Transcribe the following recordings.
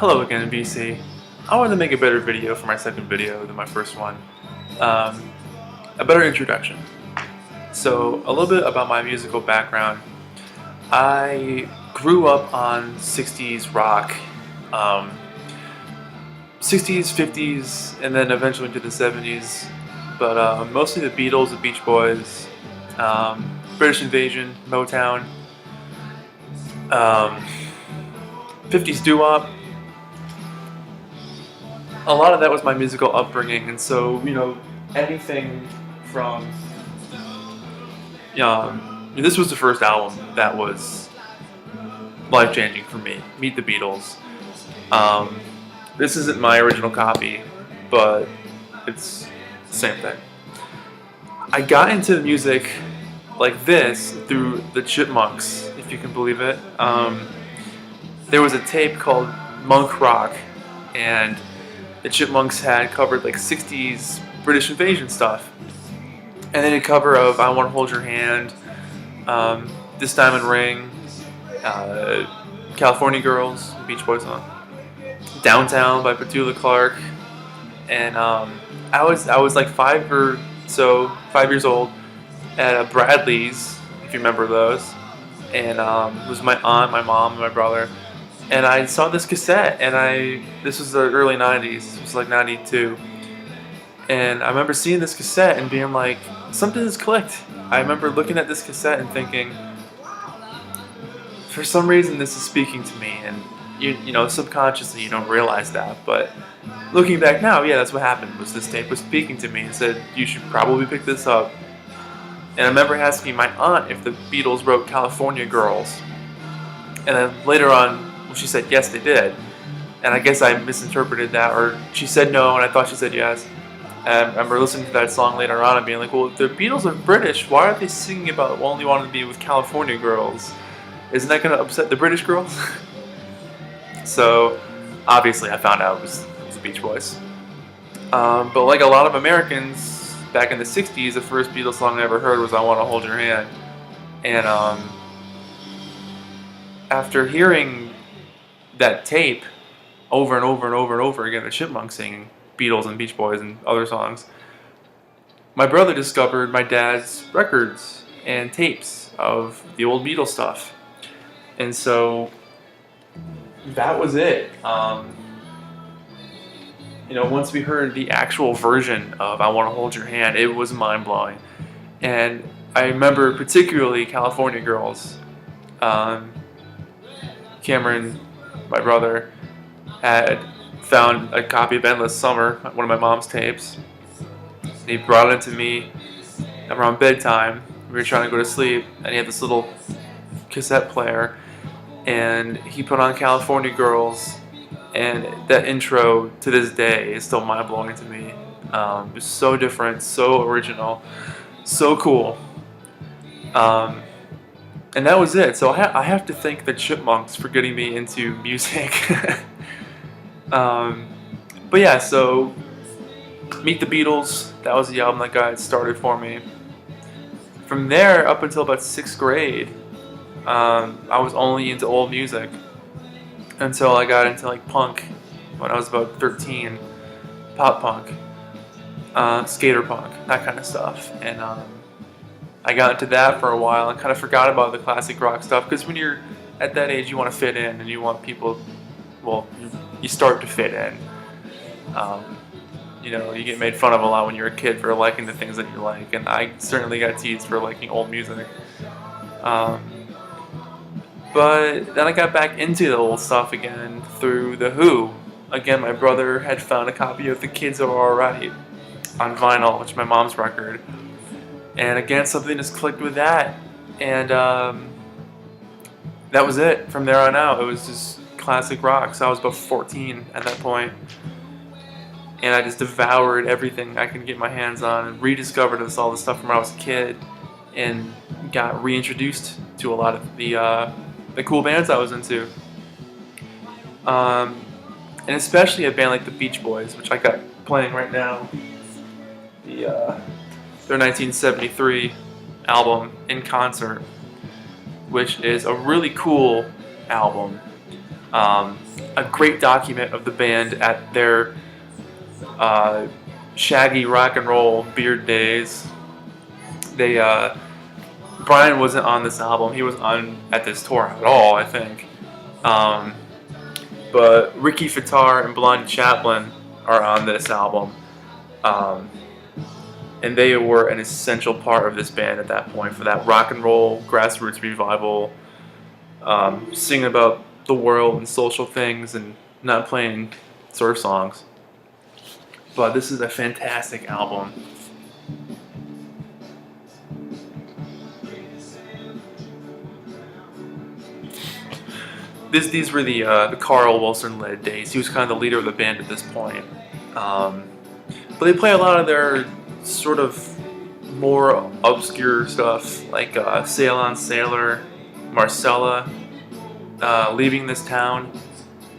Hello again, BC. I wanted to make a better video for my second video than my first one. A better introduction. So, a little bit about my musical background. I grew up on 60s rock, 60s, 50s, and then eventually into the 70s. But mostly the Beatles, the Beach Boys, British Invasion, Motown, 50s doo-wop. A lot of that was my musical upbringing, and so, anything from, this was the first album that was life-changing for me, Meet the Beatles. This isn't my original copy, but it's the same thing. I got into music like this through the Chipmunks, if you can believe it. There was a tape called Monk Rock, and the Chipmunks had covered like 60s British Invasion stuff. And they did a cover of I Want to Hold Your Hand, This Diamond Ring, California Girls, Beach Boys song, Downtown by Petula Clark. And I was like 5 years old at Bradley's, if you remember those. And it was my aunt, my mom, and my brother. And I saw this cassette, and this was the early 90s, it was like 92. And I remember seeing this cassette and being like, something has clicked. I remember looking at this cassette and thinking, for some reason this is speaking to me. And you know, subconsciously you don't realize that, but looking back now, yeah, that's what happened, was this tape was speaking to me and said, you should probably pick this up. And I remember asking my aunt if the Beatles wrote California Girls. And then later on, she said yes, they did. And I guess I misinterpreted that, or she said no and I thought she said yes. And I remember listening to that song later on and being like, well, if the Beatles are British, why aren't they singing about only wanting to be with California girls? Isn't that going to upset the British girls? So obviously I found out it was the Beach Boys. But like a lot of Americans back in the 60s, the first Beatles song I ever heard was I Want to Hold Your Hand. And after hearing that tape over and over and over and over again, the Chipmunks singing Beatles and Beach Boys and other songs, my brother discovered my dad's records and tapes of the old Beatles stuff. And so that was it. Once we heard the actual version of I Want to Hold Your Hand, it was mind-blowing. And I remember particularly California Girls. Cameron, my brother, had found a copy of Endless Summer, one of my mom's tapes. He brought it to me around bedtime. We were trying to go to sleep, and he had this little cassette player, and he put on California Girls, and that intro to this day is still mind-blowing to me. It was so different, so original, so cool. And that was it. So I have to thank the Chipmunks for getting me into music. But yeah, so Meet the Beatles, that was the album that got started for me. From there, up until about 6th grade, I was only into old music until I got into like punk when I was about 13, pop punk, skater punk, that kind of stuff. And I got into that for a while and kind of forgot about the classic rock stuff, because when you're at that age, you want to fit in and you want people, well, you start to fit in. You get made fun of a lot when you're a kid for liking the things that you like, and I certainly got teased for liking old music. But then I got back into the old stuff again through The Who. Again, my brother had found a copy of The Kids Are Alright on vinyl, which is my mom's record. And again, something just clicked with that. And that was it. From there on out, it was just classic rock. So I was about 14 at that point. And I just devoured everything I could get my hands on and rediscovered all the stuff from when I was a kid. And got reintroduced to a lot of the cool bands I was into. And especially a band like the Beach Boys, which I got playing right now. Their 1973 album, In Concert, which is a really cool album. Um, a great document of the band at their uh, shaggy rock and roll beard days. They Brian wasn't on this album. He wasn't on at this tour at all, I think. Um, but Ricky Fataar and Blondie Chaplin are on this album. Um, and they were an essential part of this band at that point for that rock and roll grassroots revival, singing about the world and social things and not playing surf songs. But this is a fantastic album. These were the Carl Wilson led days. He was kind of the leader of the band at this point. But they play a lot of their sort of more obscure stuff, like Sail on Sailor, Marcella, Leaving This Town.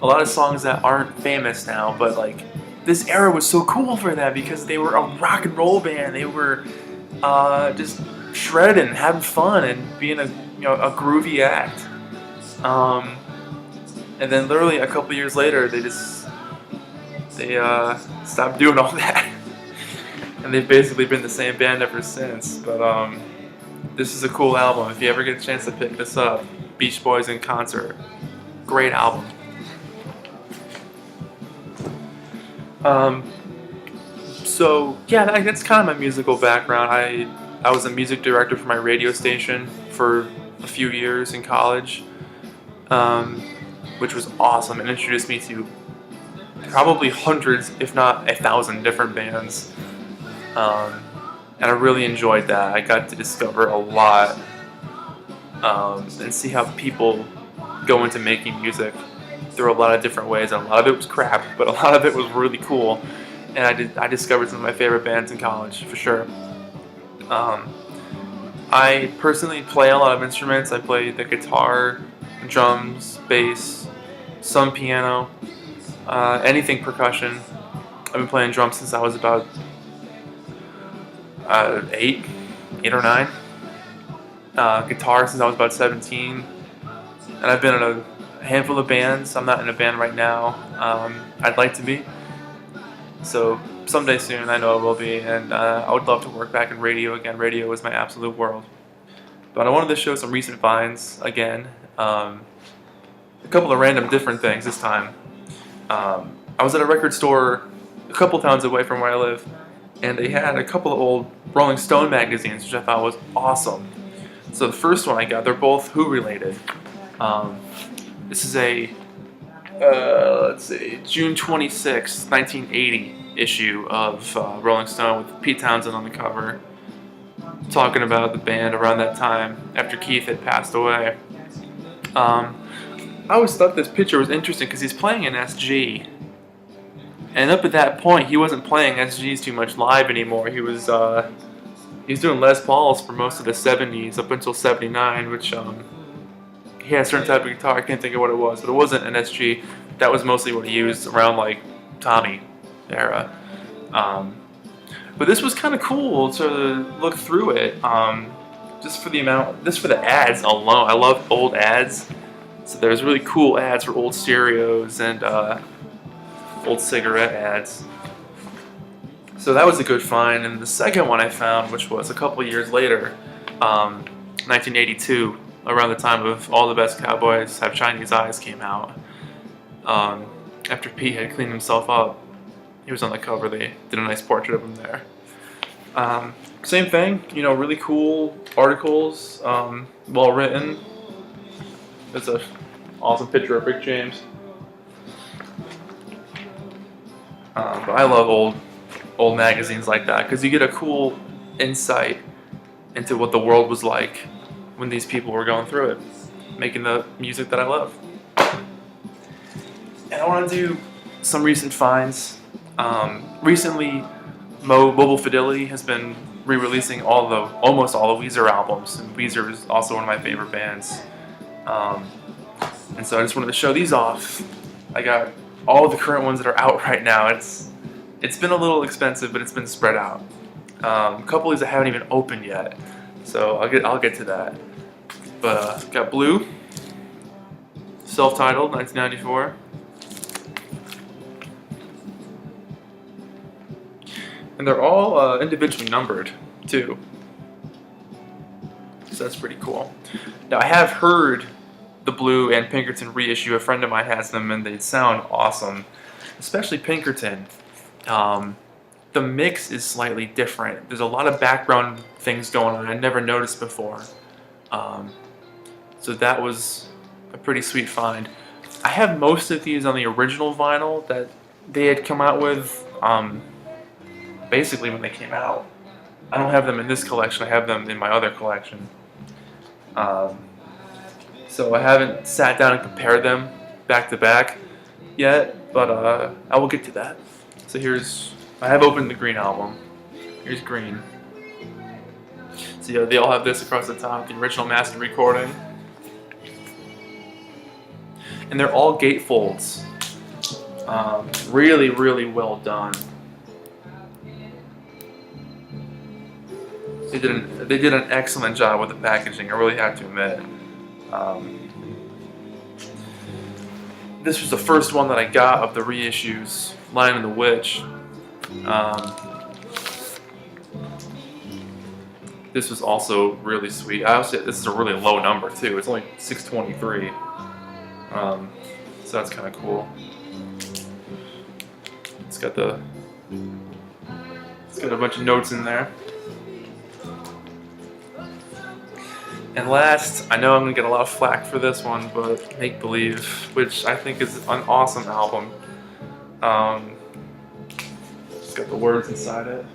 A lot of songs that aren't famous now, but like this era was so cool for them because they were a rock and roll band. They were just shredding and having fun and being a a groovy act. And then literally a couple years later, they stopped doing all that, and they've basically been the same band ever since. But this is a cool album. If you ever get a chance to pick this up, Beach Boys in concert, great album. So yeah, that's kind of my musical background. I was a music director for my radio station for a few years in college, which was awesome and introduced me to probably hundreds, if not 1,000 different bands. And I really enjoyed that. I got to discover a lot and see how people go into making music through a lot of different ways. And a lot of it was crap, but a lot of it was really cool. And I discovered some of my favorite bands in college, for sure. I personally play a lot of instruments. I play the guitar, drums, bass, some piano, anything percussion. I've been playing drums since I was about 8 or 9. Guitar since I was about 17. And I've been in a handful of bands. I'm not in a band right now. I'd like to be. So someday soon, I know I will be. And I would love to work back in radio again. Radio is my absolute world. But I wanted to show some recent finds again. A couple of random different things this time. I was at a record store a couple towns away from where I live, and they had a couple of old Rolling Stone magazines, which I thought was awesome. So the first one I got, they're both Who related. This is a, let's see, June 26, 1980 issue of Rolling Stone with Pete Townsend on the cover, talking about the band around that time after Keith had passed away. I always thought this picture was interesting because he's playing an SG. And up at that point, he wasn't playing SGs too much live anymore. He was doing Les Pauls for most of the 70s up until 79, which he had a certain type of guitar. I can't think of what it was, but it wasn't an SG. That was mostly what he used around like Tommy era. But this was kind of cool to look through it. Just for the ads alone. I love old ads. So there's really cool ads for old stereos and old cigarette ads. So that was a good find. And the second one I found, which was a couple years later, 1982, around the time of All the Best Cowboys Have Chinese Eyes came out. After Pete had cleaned himself up, he was on the cover. They did a nice portrait of him there. Same thing, really cool articles, well written. It's an awesome picture of Rick James. But I love old magazines like that because you get a cool insight into what the world was like when these people were going through it, making the music that I love. And I want to do some recent finds. Recently, Mobile Fidelity has been re-releasing almost all the Weezer albums, and Weezer is also one of my favorite bands. And so I just wanted to show these off. I got all the current ones that are out right now. It's been a little expensive, but it's been spread out. A couple of these I haven't even opened yet, so I'll get to that. But got Blue, self-titled, 1994. And they're all individually numbered, too. So that's pretty cool. Now, I have heard the Blue and Pinkerton reissue. A friend of mine has them, and they sound awesome. Especially Pinkerton. The mix is slightly different. There's a lot of background things going on I never noticed before. So that was a pretty sweet find. I have most of these on the original vinyl that they had come out with basically when they came out. I don't have them in this collection, I have them in my other collection. So I haven't sat down and compared them back to back yet, but I will get to that. So I have opened the Green album. Here's Green. So yeah, they all have this across the top, the original master recording. And they're all gatefolds. Really, really well done. They did an excellent job with the packaging, I really have to admit. This was the first one that I got of the reissues, Lion and the Witch. This was also really sweet. This is a really low number too. It's only 623. So that's kind of cool. It's got a bunch of notes in there. And last, I know I'm gonna get a lot of flack for this one, but Make Believe, which I think is an awesome album. It's got the words inside it.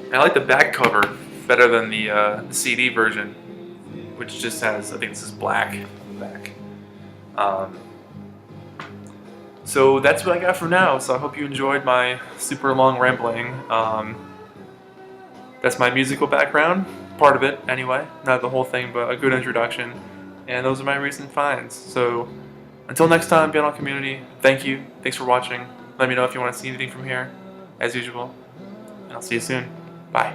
And I like the back cover better than the CD version, which just has, I think this is black on the back. So that's what I got for now. So I hope you enjoyed my super long rambling. That's my musical background, part of it anyway, not the whole thing, but a good introduction. And those are my recent finds. So until next time, Beyond Community, thank you. Thanks for watching. Let me know if you want to see anything from here, as usual. And I'll see you soon. Bye.